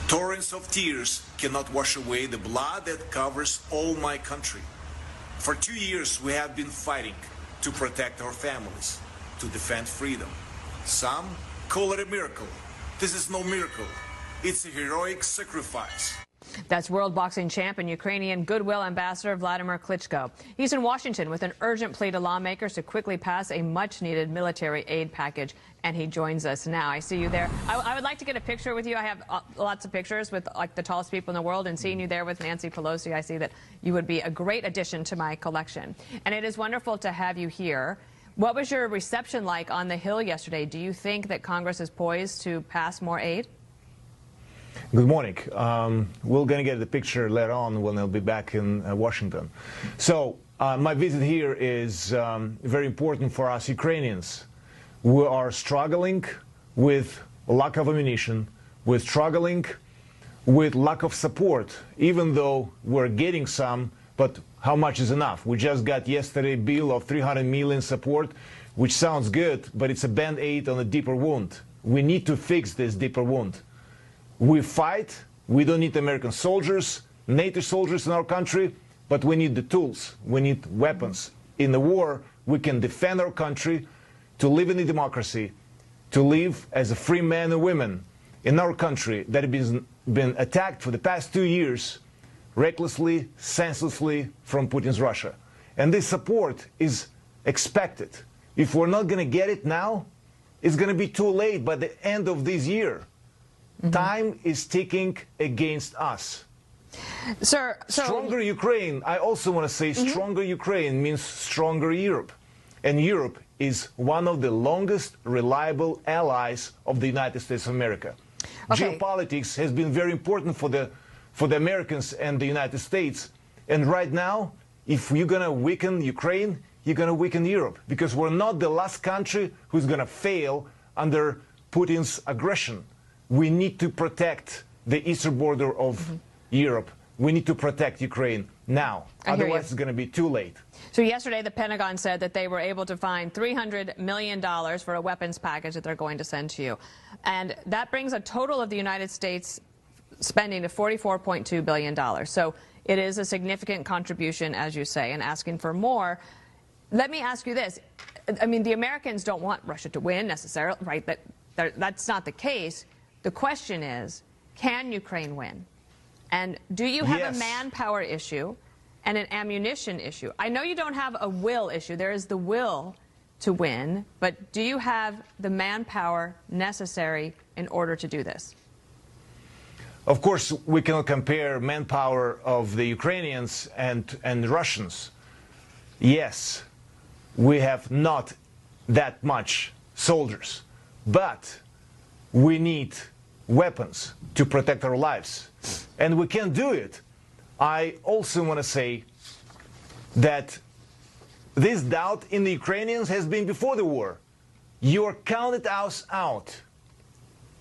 Torrents of tears cannot wash away the blood that covers all my country. For 2 years we have been fighting to protect our families, to defend freedom. Some call it a miracle. This is no miracle. It's a heroic sacrifice. That's world boxing champ and Ukrainian goodwill ambassador Volodymyr Klitschko. He's in Washington with an urgent plea to lawmakers to quickly pass a much-needed military aid package, and he joins us now. I see you there. I would like to get a picture with you. I have lots of pictures with like the tallest people in the world, and seeing you there with Nancy Pelosi, I see that you would be a great addition to my collection. And it is wonderful to have you here. What was your reception like on the Hill yesterday? Do you think that Congress is poised to pass more aid? Good morning. We're going to get the picture later on when I'll be back in Washington. So my visit here is very important for us Ukrainians. We are struggling with lack of ammunition. We're struggling with lack of support, even though we're getting some, but how much is enough? We just got yesterday a bill of $300 million support, which sounds good, but it's a band-aid on a deeper wound. We need to fix this deeper wound. We fight. We don't need American soldiers, NATO soldiers in our country, but we need the tools. We need weapons. In the war, we can defend our country, to live in a democracy, to live as a free men and women in our country that has been attacked for the past 2 years, recklessly, senselessly from Putin's Russia. And this support is expected. If we're not going to get it now, it's going to be too late by the end of this year. Time is ticking against us. Sir, stronger Ukraine, I also want to say stronger Ukraine means stronger Europe. And Europe is one of the longest reliable allies of the United States of America. Okay. Geopolitics has been very important for the Americans and the United States. And right now, if you're going to weaken Ukraine, you're going to weaken Europe. Because we're not the last country who's going to fail under Putin's aggression. We need to protect the eastern border of Europe. We need to protect Ukraine now. Otherwise, it's going to be too late. So yesterday, the Pentagon said that they were able to find $300 million for a weapons package that they're going to send to you. And that brings a total of the United States spending to $44.2 billion. So it is a significant contribution, as you say, and asking for more. Let me ask you this. I mean, the Americans don't want Russia to win necessarily, right? That's not the case. The question is, can Ukraine win? And do you have a manpower issue and an ammunition issue? I know you don't have a will issue. There is the will to win, but do you have the manpower necessary in order to do this? Of course, we cannot compare manpower of the Ukrainians and Russians. Yes, we have not that much soldiers, but we need weapons to protect our lives. And we can do it. I also want to say that this doubt in the Ukrainians has been before the war. You are counted us out.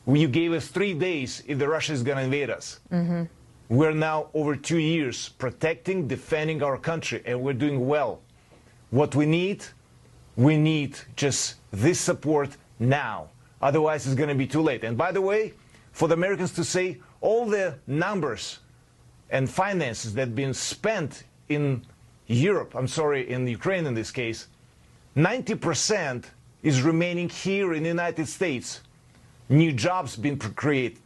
You gave us 3 days if the Russia is going to invade us. We're now over 2 years protecting, defending our country, and we're doing well. What we need just this support now. Otherwise, it's going to be too late. And by the way, for the Americans to say all the numbers and finances that have been spent in Europe, in Ukraine in this case, 90% is remaining here in the United States. New jobs being created.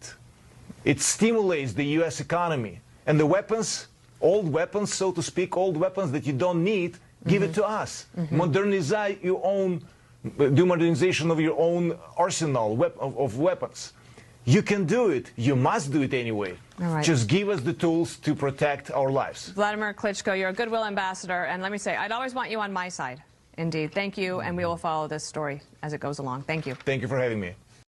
It stimulates the U.S. economy. And the weapons, old weapons, so to speak, old weapons that you don't need, give it to us. Modernize your own, do modernization of your own arsenal of weapons. You can do it. You must do it anyway. All right. Just give us the tools to protect our lives. Volodymyr Klitschko, you're a goodwill ambassador, and let me say, I'd always want you on my side. Indeed. Thank you, and we will follow this story as it goes along. Thank you. Thank you for having me.